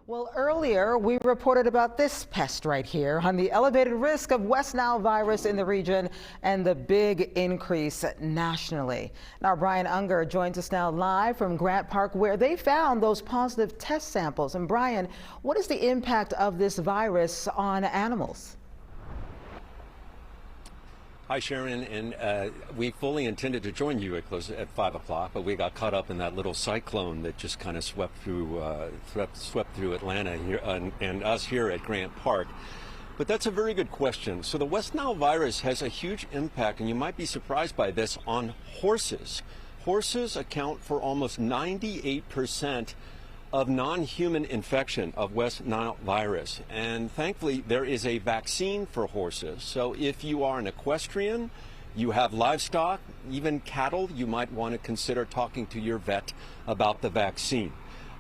Well, earlier we reported about this pest right here on the elevated risk of West Nile virus in the region and the big increase nationally. Now, Brian Unger joins us now live from Grant Park, where they found those positive test samples. And Brian, what is the impact of this virus on animals? Hi, Sharon, and we fully intended to join you at 5 o'clock, but we got caught up in that little cyclone that just kind of swept through Atlanta here, and us here at Grant Park. But that's a very good question. So the West Nile virus has a huge impact, and you might be surprised by this, on horses. Horses account for almost 98% of non-human infection of West Nile virus. And thankfully, there is a vaccine for horses. So if you are an equestrian, you have livestock, even cattle, you might want to consider talking to your vet about the vaccine.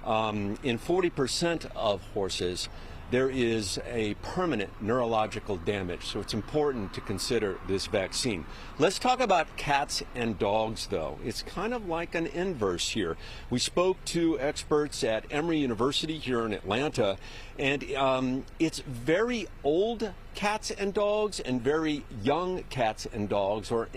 In 40% of horses, there is a permanent neurological damage, so it's important to consider this vaccine. Let's talk about cats and dogs, though. It's kind of like an inverse here. We spoke to experts at Emory University here in Atlanta, and it's very old cats and dogs and very young cats and dogs, or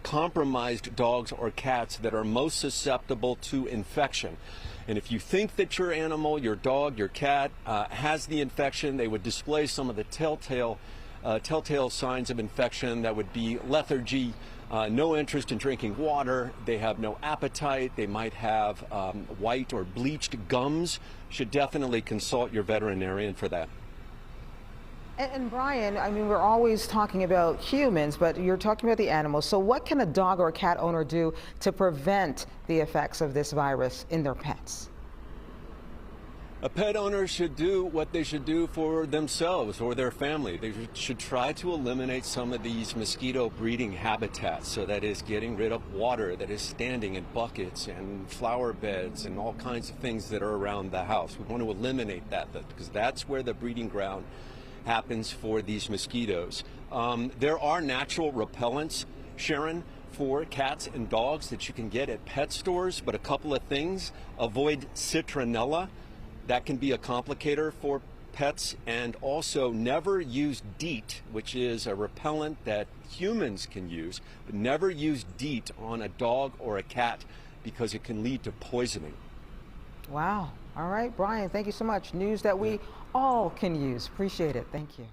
compromised dogs or cats, that are most susceptible to infection. And if you think that your animal, your dog, your cat has the infection, they would display some of the telltale signs of infection. That would be lethargy, no interest in drinking water, they have no appetite, they might have white or bleached gums. Should definitely consult your veterinarian for that. And Brian, I mean, we're always talking about humans, but you're talking about the animals. So what can a dog or a cat owner do to prevent the effects of this virus in their pets? A pet owner should do what they should do for themselves or their family. They should try to eliminate some of these mosquito breeding habitats. So that is getting rid of water that is standing in buckets and flower beds and all kinds of things that are around the house. We want to eliminate that because that's where the breeding ground happens for these mosquitoes. There are natural repellents, Sharon, for cats and dogs that you can get at pet stores, but a couple of things: avoid citronella. That can be a complicator for pets, and also never use DEET, which is a repellent that humans can use, but never use DEET on a dog or a cat because it can lead to poisoning. Wow. All right, Brian, thank you so much. News that we all can use. Appreciate it. Thank you.